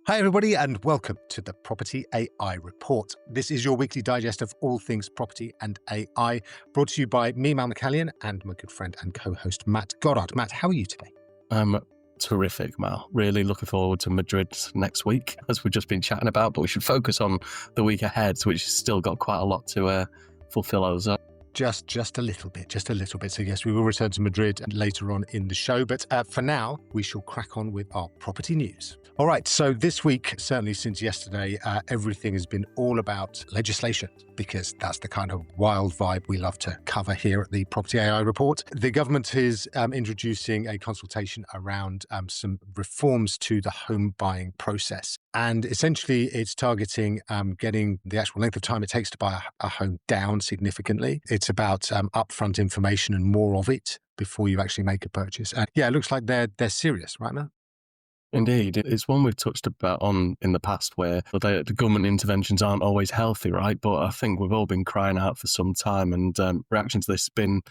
Hi, everybody, and welcome to the Property AI Report. This is your weekly digest of all things property and AI, brought to you by me, Mal McCallion, and my good friend and co-host, Matt Goddard. Matt, how are you today? I'm terrific, Mal. Really looking forward to Madrid next week, as we've just been chatting about, but we should focus on the week ahead, which has still got quite a lot to fulfill us. Just a little bit. So yes, we will return to Madrid later on in the show, but for now, we shall crack on with our property news. All right, so this week, certainly since yesterday, everything has been all about legislation, because that's the kind of wild vibe we love to cover here at the Property AI Report. The government is introducing a consultation around some reforms to the home buying process. And essentially, it's targeting getting the actual length of time it takes to buy a home down significantly. It's about upfront information and more of it before you actually make a purchase. And yeah, it looks like they're serious, right, Matt? Indeed. It's one we've touched about on in the past where the government interventions aren't always healthy, right? But I think we've all been crying out for some time, and reaction to this has been,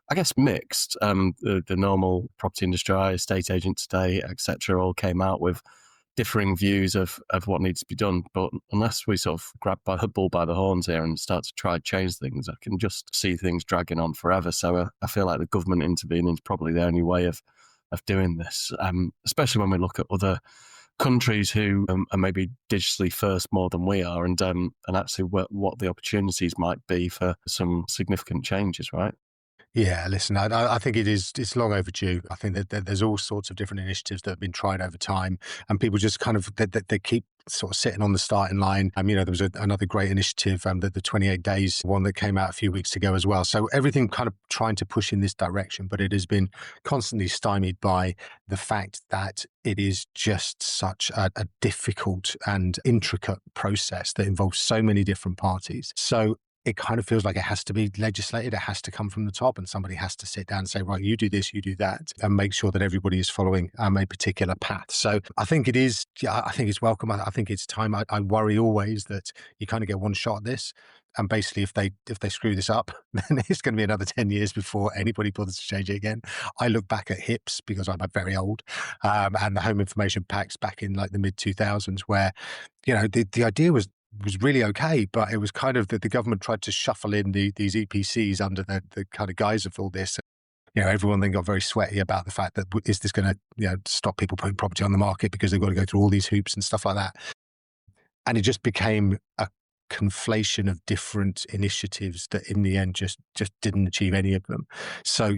I guess, mixed. The normal property industry, estate agent today, etc., all came out with differing views of what needs to be done. But unless we sort of grab the bull by the horns here and start to try to change things, I can just see things dragging on forever. So I feel like the government intervening is probably the only way of doing this, especially when we look at other countries who are maybe digitally first more than we are, and actually what the opportunities might be for some significant changes, right? Yeah, listen, I think it's long overdue. I think that there's all sorts of different initiatives that have been tried over time, and people just kind of, they keep sort of sitting on the starting line. There was another great initiative, the 28 days one that came out a few weeks ago as well. So everything kind of trying to push in this direction, but it has been constantly stymied by the fact that it is just such a difficult and intricate process that involves so many different parties. So it kind of feels like it has to be legislated. It has to come from the top, and somebody has to sit down and say, right, you do this, you do that, and make sure that everybody is following a particular path. So I think it is, I think it's welcome. I think it's time. I worry always that you kind of get one shot at this. And basically, if they screw this up, then it's going to be another 10 years before anybody bothers to change it again. I look back at HIPS, because I'm very old, and the home information packs back in like the mid 2000s, where, the idea was really okay, but it was kind of that the government tried to shuffle in these EPCs under the kind of guise of all this. Everyone then got very sweaty about the fact that, is this going to stop people putting property on the market because they've got to go through all these hoops and stuff like that. And it just became a conflation of different initiatives that in the end just didn't achieve any of them. So,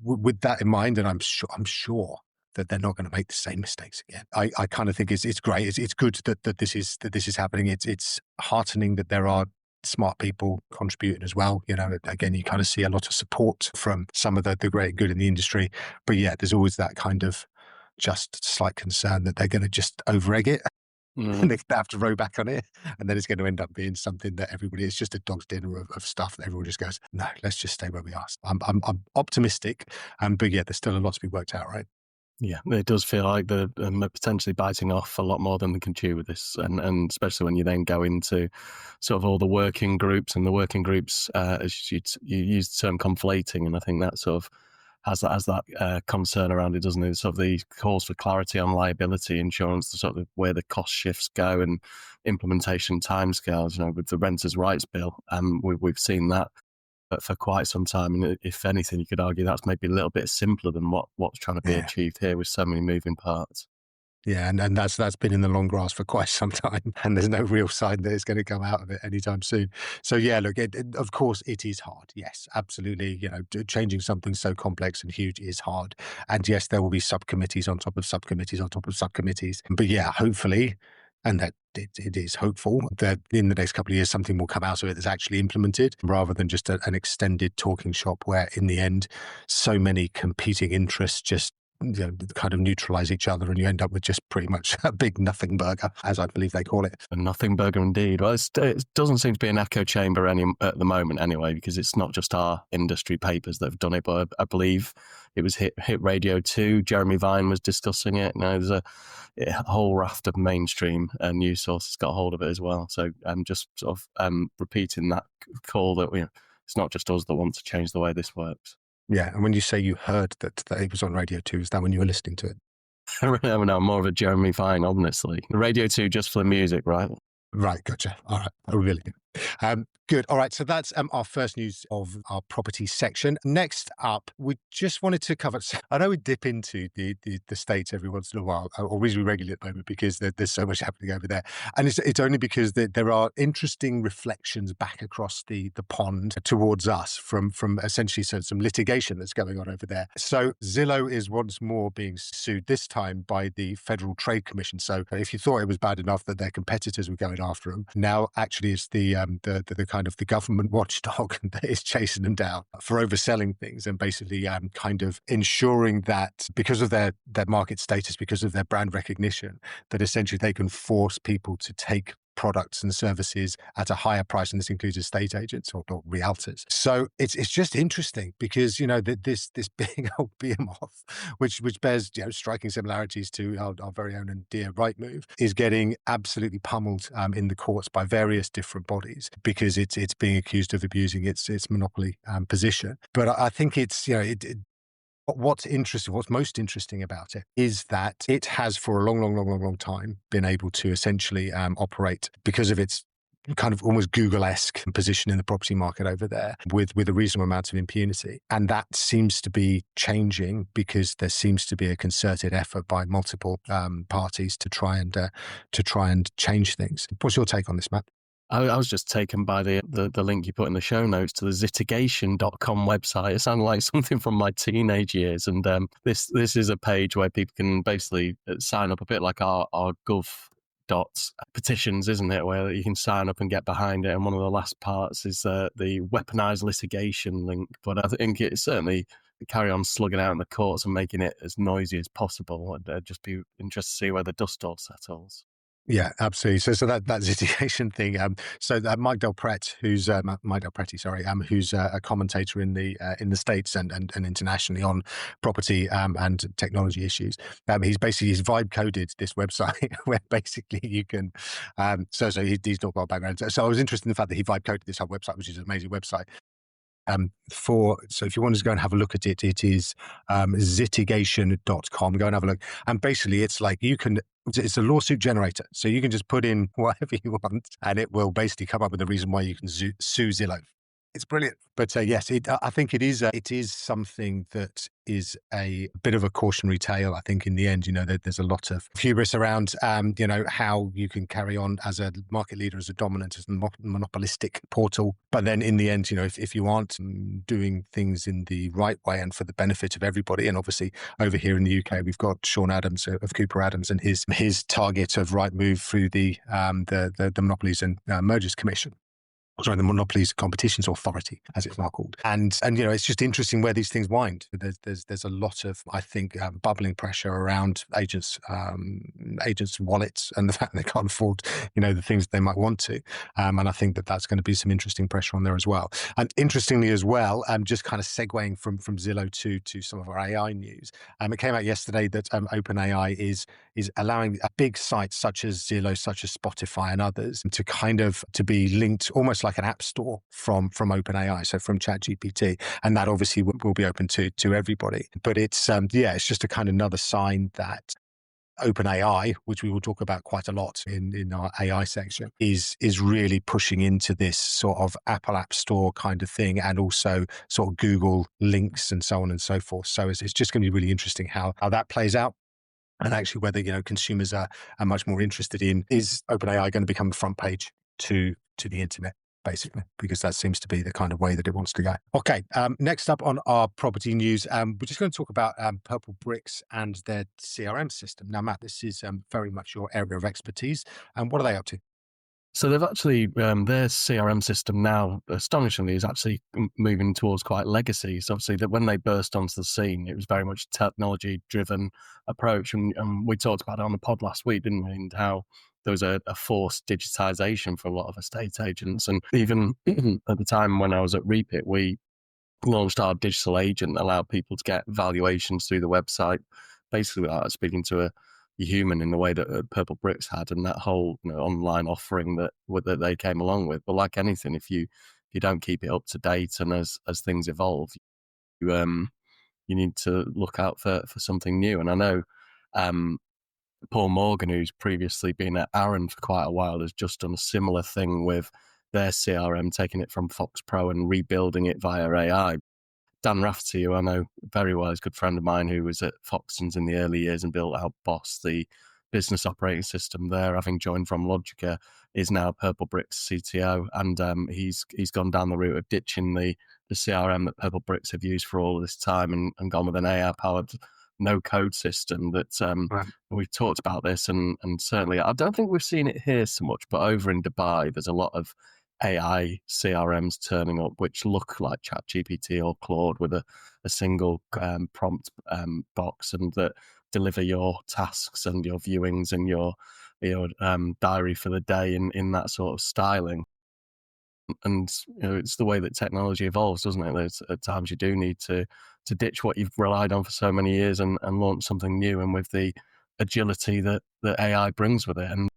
with that in mind, and I'm sure that they're not going to make the same mistakes again. I kind of think it's great. It's good that this is happening. It's heartening that there are smart people contributing as well. Again, you kind of see a lot of support from some of the great good in the industry. But yeah, there's always that kind of just slight concern that they're going to just over-egg it. And they have to row back on it, and then it's going to end up being something that it's just a dog's dinner of stuff that everyone just goes, no, let's just stay where we are. I'm optimistic, but yeah, there's still a lot to be worked out, right? Yeah, it does feel like they're potentially biting off a lot more than they can chew with this, and especially when you then go into sort of all the working groups, and the working groups, as you use the term conflating, and I think that sort of has that concern around it, doesn't it? Sort of the calls for clarity on liability insurance, the sort of where the cost shifts go, and implementation timescales. With the Renters' Rights Bill, we've seen that for quite some time, and if anything, you could argue that's maybe a little bit simpler than what's trying to be achieved here with so many moving parts. Yeah, and that's been in the long grass for quite some time, and there's no real sign that it's going to come out of it anytime soon. So yeah, look, of course it is hard. Yes, absolutely. Changing something so complex and huge is hard, and yes, there will be subcommittees on top of subcommittees on top of subcommittees. But yeah, hopefully, and that it is hopeful that in the next couple of years something will come out of it that's actually implemented, rather than just an extended talking shop where in the end so many competing interests just kind of neutralize each other, and you end up with just pretty much a big nothing burger, as I believe they call it. A nothing burger indeed. Well, it doesn't seem to be an echo chamber at the moment anyway, because it's not just our industry papers that have done it, but I believe it was hit Radio 2. Jeremy Vine was discussing it. There's a whole raft of mainstream news sources got hold of it as well. So I'm just sort of repeating that call that it's not just us that want to change the way this works. Yeah, and when you say you heard that it was on Radio 2, is that when you were listening to it? I'm more of a Jeremy Vine, honestly. Radio 2 just for the music, right? Right, gotcha. All right. Oh, really good. Good. All right. So that's our first news of our property section. Next up, we just wanted to cover. So I know we dip into the states every once in a while, or reasonably regularly at the moment, because there's so much happening over there, and it's only because there are interesting reflections back across the pond towards us from essentially some litigation that's going on over there. So Zillow is once more being sued, this time by the Federal Trade Commission. So if you thought it was bad enough that their competitors were going after them, now actually it's the kind of the government watchdog that is chasing them down for overselling things, and basically kind of ensuring that because of their market status, because of their brand recognition, that essentially they can force people to take products and services at a higher price, and this includes estate agents or realtors. So it's just interesting because this big old behemoth, which bears striking similarities to our very own and dear Rightmove, is getting absolutely pummeled in the courts by various different bodies because it's being accused of abusing its monopoly position. But I think it's what's interesting, what's most interesting about it is that it has for a long time been able to essentially operate because of its kind of almost Google-esque position in the property market over there with a reasonable amount of impunity. And that seems to be changing because there seems to be a concerted effort by multiple parties to try and change things. What's your take on this, Matt? I was just taken by the link you put in the show notes to the zitigation.com website. It sounded like something from my teenage years. And this is a page where people can basically sign up, a bit like our Gov dots petitions, isn't it, where you can sign up and get behind it. And one of the last parts is the weaponized litigation link. But I think it certainly carry on slugging out in the courts and making it as noisy as possible. I'd just be interested to see where the dust all settles. Yeah, absolutely. So that litigation thing. Mike Del Prete, who's Mike Del Prete, sorry, who's a commentator in the States and internationally on property and technology issues. He's vibe coded this website where basically you can. He's not got a background. So I was interested in the fact that he vibe coded this whole website, which is an amazing website. So if you want to go and have a look at it, it is zitigation.com. Go and have a look. And basically it's like it's a lawsuit generator. So you can just put in whatever you want and it will basically come up with a reason why you can sue Zillow. It's brilliant. But yes, I think it is something that is a bit of a cautionary tale. I think in the end, there's a lot of hubris around, how you can carry on as a market leader, as a dominant, as a monopolistic portal. But then in the end, if you aren't doing things in the right way and for the benefit of everybody, and obviously over here in the UK, we've got Sean Adams of Cooper Adams and his target of Rightmove through the Monopolies and Mergers Commission. The Monopolies Competitions Authority, as it's now called. And it's just interesting where these things wind. There's a lot of, I think, bubbling pressure around agents' wallets and the fact they can't afford, the things they might want to. And I think that's going to be some interesting pressure on there as well. And interestingly as well, just kind of segueing from Zillow to some of our AI news, it came out yesterday that OpenAI is allowing big sites such as Zillow, such as Spotify and others to be linked almost like an app store from OpenAI, so from ChatGPT, and that obviously will be open to everybody. But it's just a kind of another sign that OpenAI, which we will talk about quite a lot in our AI section, is really pushing into this sort of Apple App Store kind of thing, and also sort of Google links and so on and so forth. So it's just going to be really interesting how that plays out. And actually whether, consumers are much more interested in, is OpenAI going to become the front page to the internet, basically, because that seems to be the kind of way that it wants to go. Okay, next up on our property news, we're just going to talk about Purplebricks and their CRM system. Now, Matt, this is very much your area of expertise. And what are they up to? So they've actually, their CRM system now, astonishingly, is actually moving towards quite legacy. So obviously that when they burst onto the scene, it was very much a technology-driven approach. And we talked about it on the pod last week, didn't we? And how there was a forced digitization for a lot of estate agents. And even at the time when I was at Repeat, we launched our digital agent, allowed people to get valuations through the website, basically without speaking to a human in the way that Purplebricks had, and that whole online offering that they came along with. But like anything, if you don't keep it up to date, and as things evolve, you need to look out for something new. And I know Paul Morgan, who's previously been at Aaron for quite a while, has just done a similar thing with their CRM, taking it from Fox Pro and rebuilding it via AI. Dan Rafferty, who I know very well, is a good friend of mine who was at Foxtons in the early years and built out Boss, the business operating system there, having joined from Logica, is now Purplebricks CTO, and he's gone down the route of ditching the CRM that Purplebricks have used for all of this time and gone with an AI-powered no-code system that Right. we've talked about this, and certainly I don't think we've seen it here so much, but over in Dubai, there's a lot of AI CRMs turning up, which look like ChatGPT or Claude with a single prompt box, and that deliver your tasks and your viewings and your diary for the day in that sort of styling. And it's the way that technology evolves, doesn't it? There's at times you do need to ditch what you've relied on for so many years and launch something new, and with the agility that AI brings with it. And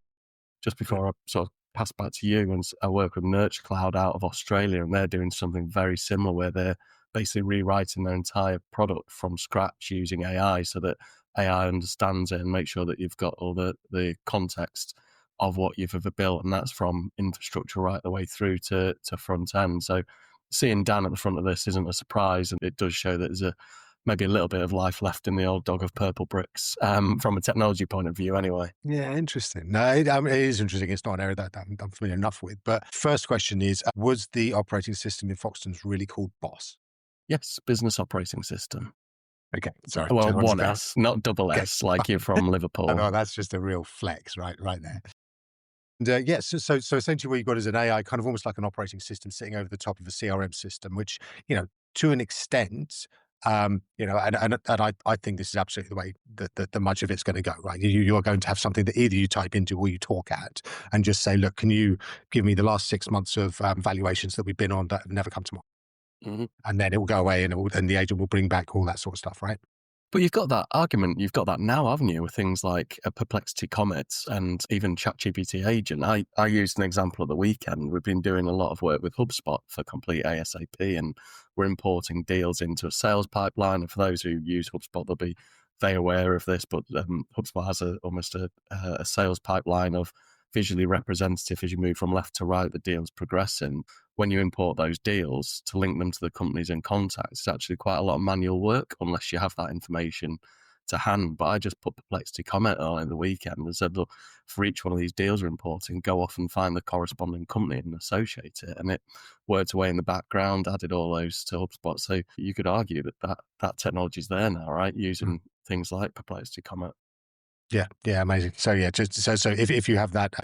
just before I sort of pass back to you, and I work with Nurture Cloud out of Australia, and they're doing something very similar where they're basically rewriting their entire product from scratch using AI, so that AI understands it and makes sure that you've got all the context of what you've ever built, and that's from infrastructure right the way through to front end. So seeing Dan at the front of this isn't a surprise, and it does show that there's maybe a little bit of life left in the old dog of Purplebricks, from a technology point of view anyway. Yeah, interesting. No, it is interesting. It's not an area that I'm familiar enough with. But first question is, was the operating system in Foxtons really called Boss? Yes, business operating system. Okay, sorry. Well, Just wanted to one clarify. S, not double Okay. S, like you're from I Liverpool. know that's just a real flex, right there. And yeah, so essentially, what you've got is an AI, kind of almost like an operating system, sitting over the top of a CRM system, which to an extent, and I think this is absolutely the way that much of it's going to go. Right, you are going to have something that either you type into or you talk at, and just say, look, can you give me the last 6 months of valuations that we've been on that have never come to market? Mhm. And then it will go away, and the agent will bring back all that sort of stuff, right? But you've got that argument, you've got that now, haven't you, with things like Perplexity Comet and even ChatGPT Agent. I used an example at the weekend. We've been doing a lot of work with HubSpot for Complete ASAP, and we're importing deals into a sales pipeline. And for those who use HubSpot, they'll be very aware of this, but HubSpot has almost a sales pipeline of visually representative as you move from left to right, the deal's progressing. When you import those deals to link them to the companies in contact, it's actually quite a lot of manual work unless you have that information to hand. But I just put Perplexity Comment on in the weekend and said, look, for each one of these deals we're importing, go off and find the corresponding company and associate it. And it worked away in the background, added all those to HubSpot. So you could argue that technology is there now, right? Using things like Perplexity Comment. Yeah, amazing. So yeah, just so if you have that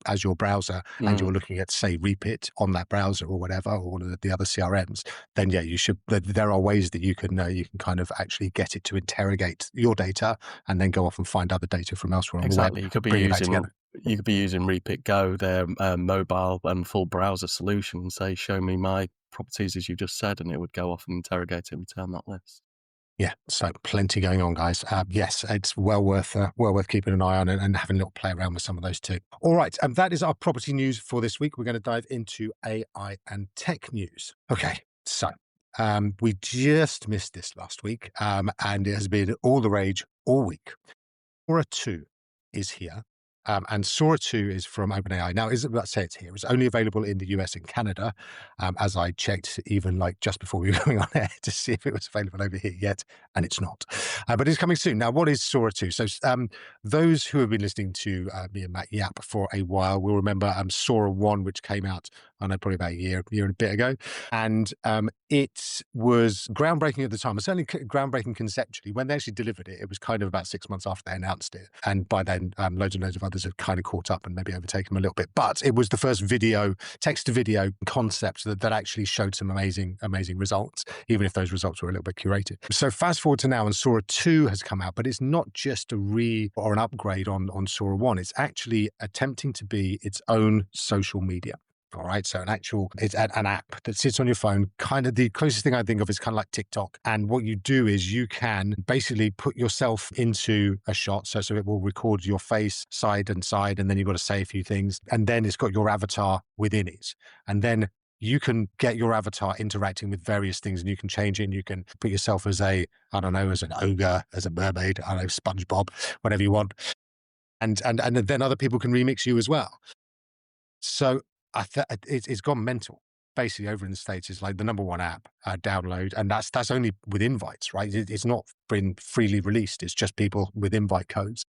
as your browser and you're Mm. looking at, say, Repeat on that browser or whatever, or one of the other CRMs, then yeah, you should. There are ways that you can kind of actually get it to interrogate your data and then go off and find other data from elsewhere on the web, Exactly. You could be bring it back using together. Repeat Go, their mobile and full browser solution, and say, "Show me my properties," as you just said, and it would go off and interrogate it and return that list. Yeah, so plenty going on, guys. Yes, it's well worth keeping an eye on and having a little play around with some of those too. All right, and that is our property news for this week. We're going to dive into AI and tech news. Okay, so we just missed this last week, and it has been all the rage all week. Sora 2 is here. And Sora 2 is from OpenAI. Now, let's say it's here. It's only available in the US and Canada, as I checked even like just before we were going on air to see if it was available over here yet, and it's not. But it's coming soon. Now, what is Sora 2? So those who have been listening to me and Matt Yap for a while will remember Sora 1, which came out, I know, probably about a year and a bit ago. And it was groundbreaking at the time. It was certainly groundbreaking conceptually. When they actually delivered it, it was kind of about 6 months after they announced it. And by then, loads and loads of others had kind of caught up and maybe overtaken them a little bit. But it was the first text-to-video concept that actually showed some amazing results, even if those results were a little bit curated. So fast forward to now, and Sora 2 has come out, but it's not just a or an upgrade on Sora 1. It's actually attempting to be its own social media. All right. So it's an app that sits on your phone. Kind of the closest thing I think of is kind of like TikTok. And what you do is you can basically put yourself into a shot. So it will record your face side and side, and then you've got to say a few things. And then it's got your avatar within it. And then you can get your avatar interacting with various things, and you can change it, and you can put yourself as I don't know, as an ogre, as a mermaid, I don't know, SpongeBob, whatever you want. And then other people can remix you as well. So it's gone mental. Basically, over in the States, it's like the number one app download, and that's only with invites, right? It's not been freely released. It's just people with invite codes.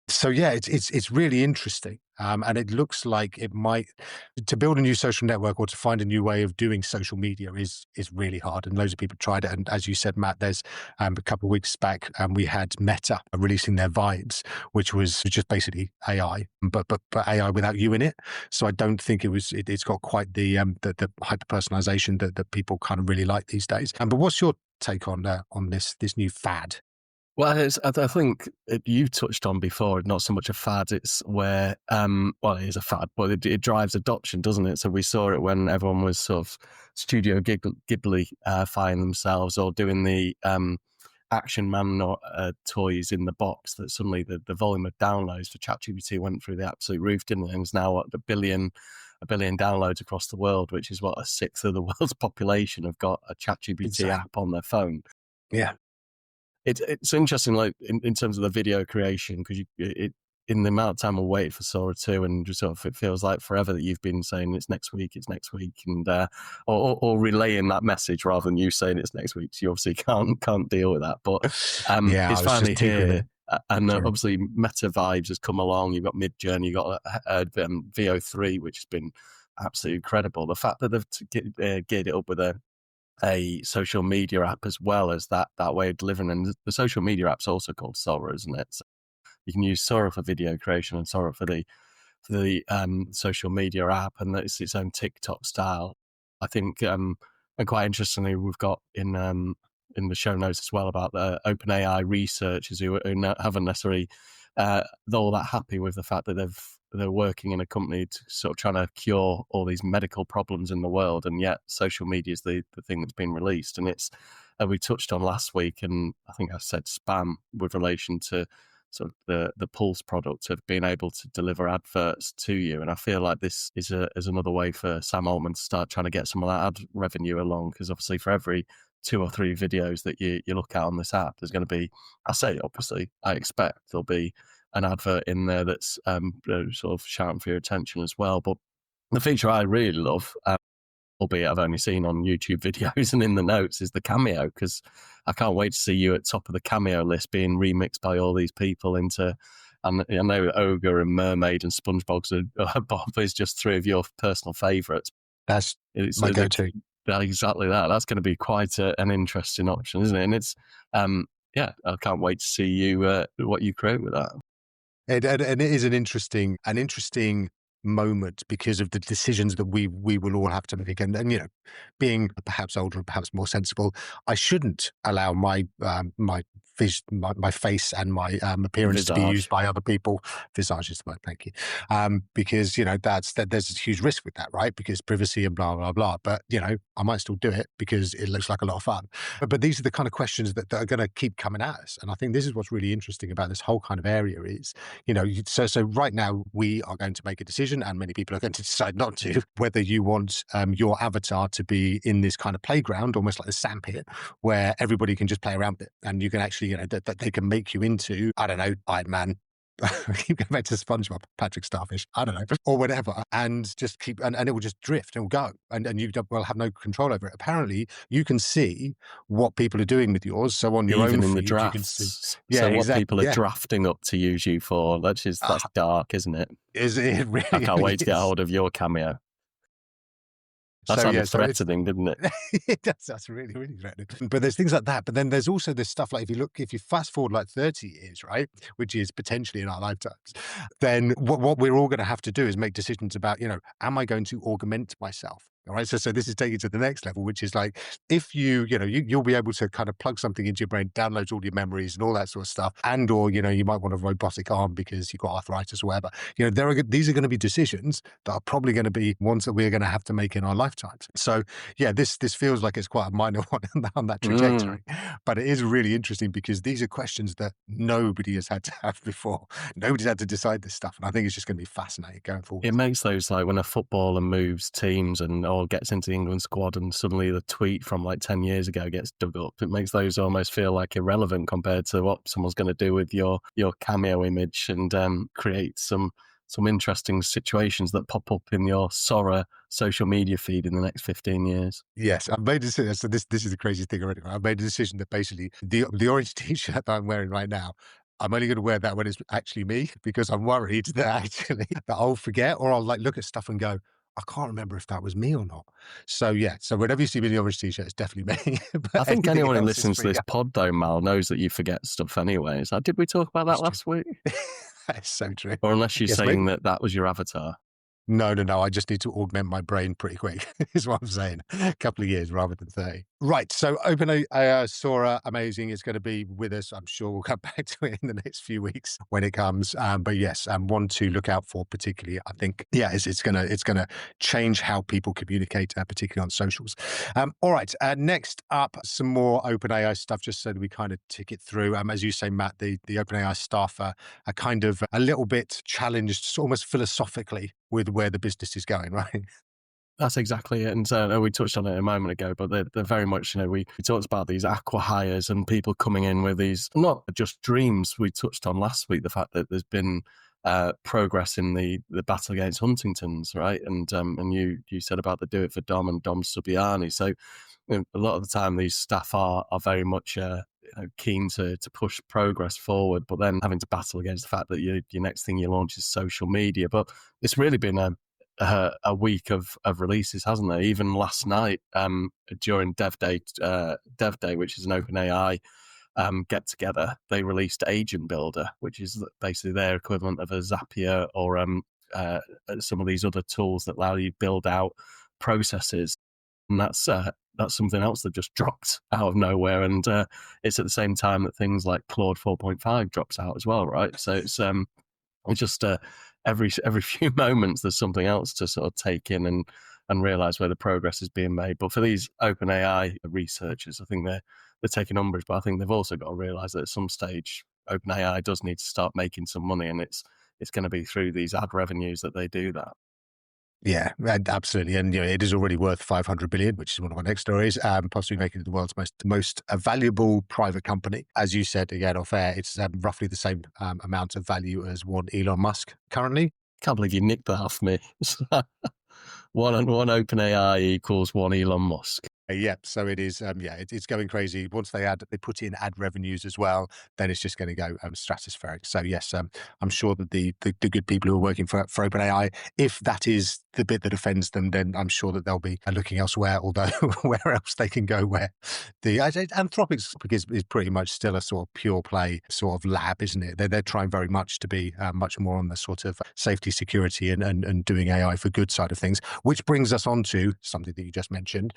So yeah, it's really interesting, and it looks like it might to build a new social network or to find a new way of doing social media is really hard, and loads of people tried it. And as you said, Matt, there's a couple of weeks back, we had Meta releasing their Vibes, which was just basically AI, but AI without you in it. So I don't think it's got quite the hyper personalization that people kind of really like these days. But what's your take on this new fad? Well, I think you touched on before, not so much a fad. It's where, well, it is a fad, but it drives adoption, doesn't it? So we saw it when everyone was sort of Studio Ghibli-fying themselves, or doing the Action Man toys in the box, that suddenly the volume of downloads for ChatGPT went through the absolute roof, didn't it? And it's now at a billion downloads across the world, which is what, a sixth of the world's population have got a ChatGPT Insane. app on their phone. Yeah. It's interesting, like in terms of the video creation, because in the amount of time we waited for Sora 2, and just sort of it feels like forever that you've been saying it's next week, and or relaying that message rather than you saying it's next week. So you obviously can't deal with that, but Yeah, it's I was finally just tinkering here. it. And Sorry. obviously Meta Vibes has come along. You've got Midjourney, you've got VO3, which has been absolutely incredible. The fact that they've geared it up with a social media app as well as that way of delivering, and the social media app's also called Sora, isn't it? So you can use Sora for video creation and Sora for the social media app, and it's its own TikTok style. I think, and quite interestingly, we've got in the show notes as well about the OpenAI researchers who haven't necessarily all that happy with the fact that they're working in a company to sort of trying to cure all these medical problems in the world, and yet social media is the thing that's been released. And it's we touched on last week, and I think I said spam with relation to sort of the Pulse product of being able to deliver adverts to you. And I feel like this is another way for Sam Altman to start trying to get some of that ad revenue along, because obviously for every 2 or 3 videos that you look at on this app, there's going to be, I expect there'll be an advert in there that's sort of shouting for your attention as well. But the feature I really love, albeit I've only seen on YouTube videos and in the notes, is the cameo, because I can't wait to see you at top of the cameo list being remixed by all these people into, and I know Ogre and Mermaid and SpongeBob Bob is just 3 of your personal favourites. That's my go-to. Exactly that. That's going to be quite an interesting option, isn't it? And it's, I can't wait to see you what you create with that. And it is an interesting moment because of the decisions that we will all have to make. And being perhaps older and perhaps more sensible, I shouldn't allow my my face and my appearance to be used by other people. Visage is the word, thank you. Because there's a huge risk with that, right? Because privacy and blah blah blah. But I might still do it because it looks like a lot of fun. But these are the kind of questions that are going to keep coming at us. And I think this is what's really interesting about this whole kind of area is, so right now we are going to make a decision, and many people are going to decide not to, whether you want your avatar to be in this kind of playground, almost like a sandpit, where everybody can just play around with it, and you can actually, that they can make you into, I don't know, Iron Man. I keep going back to SpongeBob, Patrick Starfish, I don't know, or whatever, and just keep, and it will just drift, it will go, and you will have no control over it. Apparently, you can see what people are doing with yours. So on your even own in feed, the drafts, you can see, so what people are drafting up to use you for. That's dark, isn't it? Is it really? I can't wait to get hold of your cameo. That sounded threatening, didn't it? It does. That's really, really threatening. But there's things like that. But then there's also this stuff like if you fast forward like 30 years, right, which is potentially in our lifetimes, then what we're all going to have to do is make decisions about, am I going to augment myself? All right. So this is taking it to the next level, which is like, if you'll be able to kind of plug something into your brain, download all your memories and all that sort of stuff. And, or, you might want a robotic arm because you've got arthritis or whatever. These are going to be decisions that are probably going to be ones that we're going to have to make in our lifetimes. So yeah, this feels like it's quite a minor one on that trajectory, but it is really interesting because these are questions that nobody has had to have before. Nobody's had to decide this stuff. And I think it's just going to be fascinating going forward. It makes those, like when a footballer moves teams and or gets into the England squad, and suddenly the tweet from like 10 years ago gets dug up. It makes those almost feel like irrelevant compared to what someone's going to do with your cameo image, and create some interesting situations that pop up in your Sora social media feed in the next 15 years. Yes, I've made a decision. So this is the craziest thing already. I've made a decision that basically the orange t-shirt that I'm wearing right now, I'm only going to wear that when it's actually me, because I'm worried that actually that I'll forget, or I'll like look at stuff and go, I can't remember if that was me or not. So yeah, so whenever you see me in the orange t-shirt, it's definitely me. I But think anything anyone who else is listens to free. this pod, though, Mal, knows that you forget stuff anyway. So did we talk about that That's true. last week? That's so true. Or unless you're Yes, saying mate. that was your avatar? No. I just need to augment my brain pretty quick, is what I'm saying. A couple of years rather than 30. Right. So OpenAI Sora, amazing. It's going to be with us. I'm sure we'll come back to it in the next few weeks when it comes. But yes, one to look out for particularly. I think, yeah, it's gonna change how people communicate, particularly on socials. All right. Next up, some more OpenAI stuff, just so that we kind of tick it through. As you say, Matt, the OpenAI staff are kind of a little bit challenged, almost philosophically, with where the business is going, right? That's exactly it. And we touched on it a moment ago, but they're very much, we talked about these acqui-hires and people coming in with these, not just dreams. We touched on last week the fact that there's been progress in the battle against Huntington's, right? And you said about the Do It for Dom and Dom Subiani. So a lot of the time these staff are very much keen to push progress forward, but then having to battle against the fact that your next thing you launch is social media. But it's really been a week of releases, hasn't there? Even last night, during Dev Day, which is an OpenAI get together, they released Agent Builder, which is basically their equivalent of a Zapier or some of these other tools that allow you to build out processes. And that's something else that just dropped out of nowhere. And it's at the same time that things like Claude 4.5 drops out as well, right? So it's just every few moments there's something else to sort of take in and realize where the progress is being made. But for these OpenAI researchers, I think they're taking umbrage, but I think they've also got to realize that at some stage OpenAI does need to start making some money, and it's going to be through these ad revenues that they do that. Yeah, absolutely. And it is already worth 500 billion, which is one of my next stories, possibly making it the world's most valuable private company. As you said, again, off air, it's roughly the same amount of value as one Elon Musk currently. Can't believe you nicked that off me. one OpenAI equals one Elon Musk. Yeah, so it is. It's going crazy. Once they put in ad revenues as well, then it's just going to go stratospheric. So yes, I'm sure that the good people who are working for OpenAI, if that is the bit that offends them, then I'm sure that they'll be looking elsewhere. Although where else they can go, where the Anthropic's is pretty much still a sort of pure play sort of lab, isn't it? They're trying very much to be much more on the sort of safety, security, and doing AI for good side of things. Which brings us on to something that you just mentioned.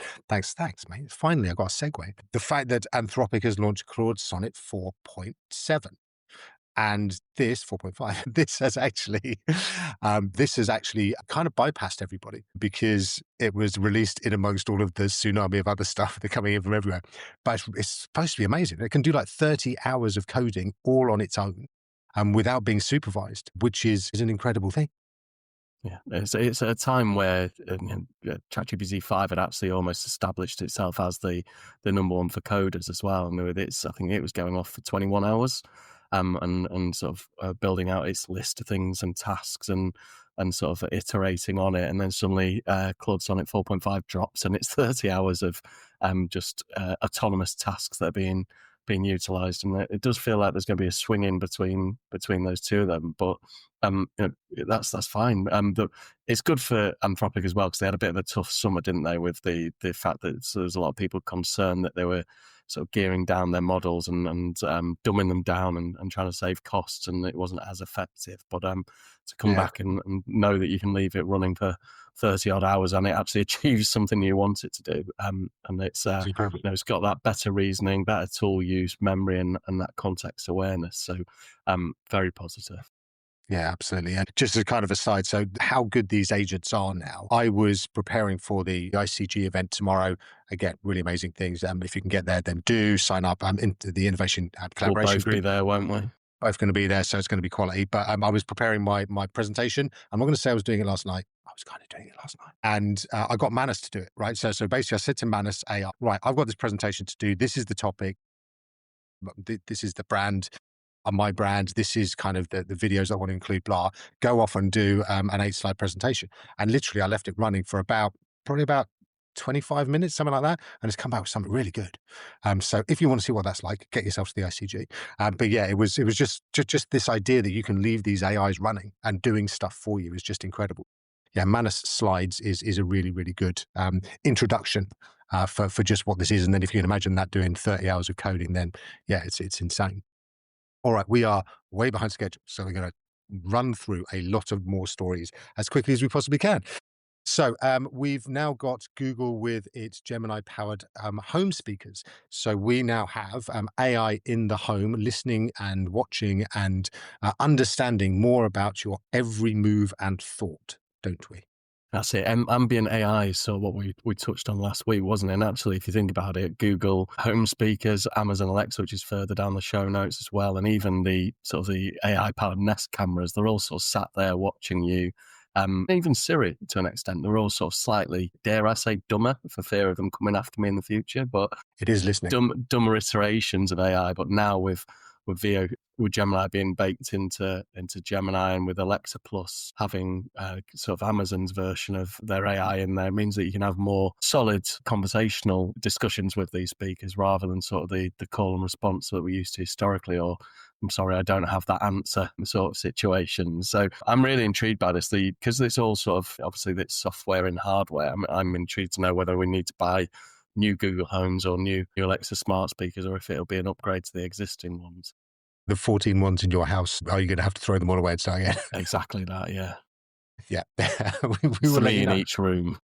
Thanks, mate. Finally, I got a segue. The fact that Anthropic has launched Claude Sonnet 4.7. And this 4.5, this has actually kind of bypassed everybody, because it was released in amongst all of the tsunami of other stuff that are coming in from everywhere. But it's supposed to be amazing. It can do like 30 hours of coding all on its own, without being supervised, which is an incredible thing. Yeah, it's a time where ChatGPT 5 had actually almost established itself as the number one for coders as well. And with its, I think it was going off for 21 hours, and sort of building out its list of things and tasks and sort of iterating on it. And then suddenly Claude Sonnet 4.5 drops, and it's 30 hours of just autonomous tasks that are being utilized. And it does feel like there's going to be a swing in between those two of them. But that's fine. It's good for Anthropic as well, because they had a bit of a tough summer, didn't they, with the fact that there's a lot of people concerned that they were sort of gearing down their models and dumbing them down and trying to save costs, and it wasn't as effective. But to come back and know that you can leave it running for 30 odd hours and it actually achieves something you want it to do, and it's it's got that better reasoning, better tool use, memory, and that context awareness. So very positive. Yeah, absolutely. And just as a kind of aside, so how good these agents are now. I was preparing for the ICG event tomorrow. Again, really amazing things. If you can get there, then do sign up into the Innovation Collaboration We'll both Group. be there, won't we? Both going to be there, so it's going to be quality. But I was preparing my presentation. I'm not going to say I was doing it last night. I was kind of doing it last night. And I got Manus to do it, right? So basically I said to Manus AI, right, I've got this presentation to do. This is the topic. This is the brand on my brand. This is kind of the videos I want to include, blah. Go off and do an 8-slide presentation. And literally I left it running for probably about 25 minutes, something like that. And it's come back with something really good. So if you want to see what that's like, get yourself to the ICG. But yeah, it was just this idea that you can leave these AIs running and doing stuff for you is just incredible. Yeah, Manus Slides is a really, really good introduction for just what this is. And then if you can imagine that doing 30 hours of coding, then yeah, it's insane. All right, we are way behind schedule, so we're going to run through a lot of more stories as quickly as we possibly can. So we've now got Google with its Gemini-powered home speakers. So we now have AI in the home, listening and watching and understanding more about your every move and thought, don't we? That's it. Ambient AI, so what we touched on last week, wasn't it? And actually, if you think about it, Google Home speakers, Amazon Alexa, which is further down the show notes as well, and even the sort of the AI-powered Nest cameras, they're all sort of sat there watching you. Even Siri, to an extent, they're all sort of slightly, dare I say, dumber for fear of them coming after me in the future. But it is listening. Dumber iterations of AI. But now with Gemini being baked into Gemini, and with Alexa Plus having sort of Amazon's version of their AI in there, means that you can have more solid conversational discussions with these speakers rather than sort of the call and response that we used to historically, or I'm sorry, I don't have that answer sort of situation. So I'm really intrigued by this, because it's all sort of, obviously, this software and hardware. I'm intrigued to know whether we need to buy new Google Homes or new Alexa smart speakers, or if it'll be an upgrade to the existing ones. The 14 ones in your house, are you going to have to throw them all away and start again? Exactly that, yeah. Yeah. we will 3 in each room.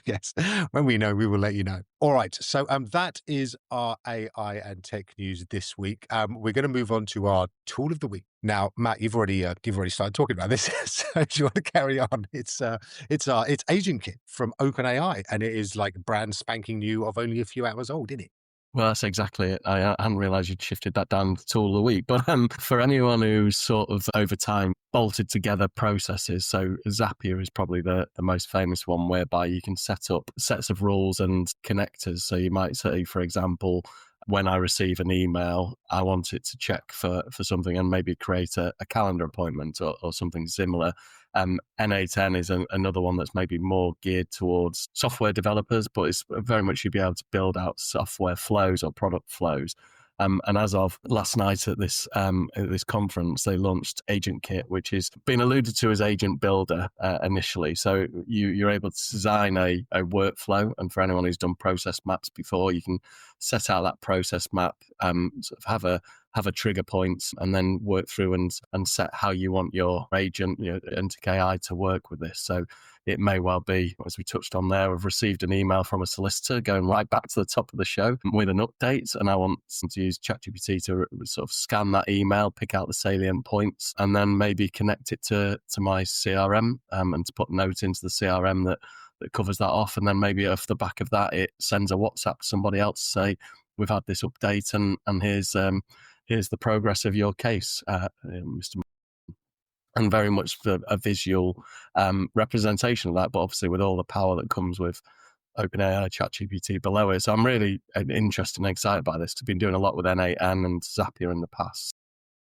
Yes. When we know, we will let you know. All right. So that is our AI and tech news this week. We're going to move on to our tool of the week. Now, Matt, you've already started talking about this. So if you want to carry on, it's AgentKit from OpenAI, and it is like brand spanking new of only a few hours old, isn't it? Well, that's exactly it. I hadn't realised you'd shifted that down to tool of the week. But for anyone who's sort of over time bolted together processes, so Zapier is probably the most famous one, whereby you can set up sets of rules and connectors. So you might say, for example, when I receive an email, I want it to check for something and maybe create a calendar appointment or something similar. N8N is another one that's maybe more geared towards software developers, but it's very much you'd be able to build out software flows or product flows. And as of last night at this conference, they launched AgentKit, which is being alluded to as Agent Builder initially. So you're able to design a workflow, and for anyone who's done process maps before, you can set out that process map, sort of have a trigger point, and then work through and set how you want your agent, agentic AI to work with this. So it may well be, as we touched on there, I've received an email from a solicitor going right back to the top of the show with an update, and I want to use ChatGPT to sort of scan that email, pick out the salient points, and then maybe connect it to my CRM, and to put a note into the CRM that covers that off. And then maybe off the back of that, it sends a WhatsApp to somebody else to say, we've had this update, and here's the progress of your case, Mr. And very much a visual representation of that, but obviously with all the power that comes with OpenAI, ChatGPT below it. So I'm really interested and excited by this. I've been doing a lot with N8N and Zapier in the past,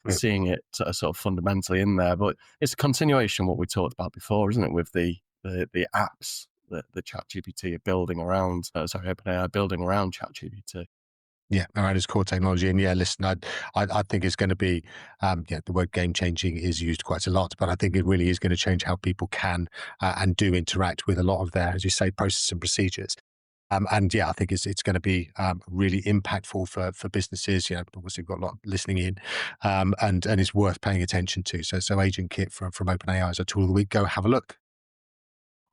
seeing it sort of fundamentally in there. But it's a continuation of what we talked about before, isn't it, with the apps that ChatGPT are building around, OpenAI building around ChatGPT. Yeah, around its core technology. And yeah, listen, I think it's going to be, the word game changing is used quite a lot, but I think it really is going to change how people can and do interact with a lot of their, as you say, processes and procedures. And yeah, I think it's going to be really impactful for businesses. Obviously we've got a lot listening in, and it's worth paying attention to. So AgentKit from OpenAI is a tool of the week. Go have a look.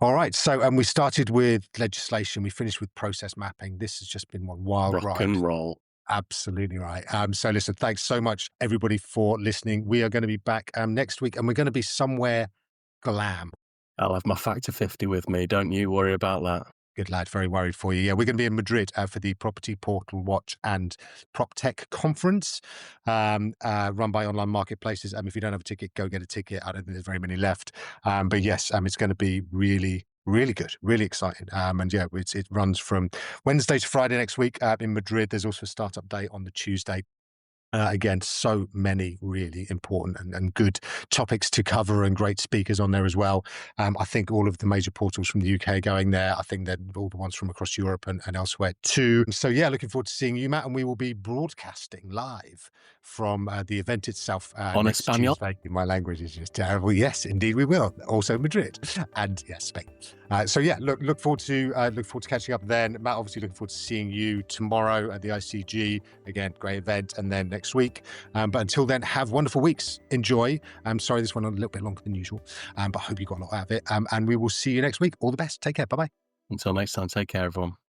All right. So we started with legislation. We finished with process mapping. This has just been one wild ride. Rock and roll. Absolutely right. So listen, thanks so much, everybody, for listening. We are going to be back next week, and we're going to be somewhere glam. I'll have my Factor 50 with me. Don't you worry about that. Good lad. Very worried for you. Yeah, we're going to be in Madrid for the Property Portal Watch and PropTech conference, run by online marketplaces. If you don't have a ticket, go get a ticket. I don't think there's very many left. But yes, it's going to be really, really good, really exciting. And yeah, it runs from Wednesday to Friday next week in Madrid. There's also a startup day on the Tuesday. Again, so many really important and good topics to cover and great speakers on there as well. I think all of the major portals from the UK going there. I think that all the ones from across Europe and elsewhere too. So yeah, looking forward to seeing you, Matt, and we will be broadcasting live from the event itself On next Espanol? Tuesday. My language is just terrible. Yes, indeed we will. Also Madrid and yes, Spain. So yeah, look forward to catching up then. Matt, obviously looking forward to seeing you tomorrow at the ICG. Again, great event, and then next week. But until then, have wonderful weeks. Enjoy. I'm sorry this went on a little bit longer than usual, but I hope you got a lot out of it. And we will see you next week. All the best. Take care. Bye-bye. Until next time, take care, everyone.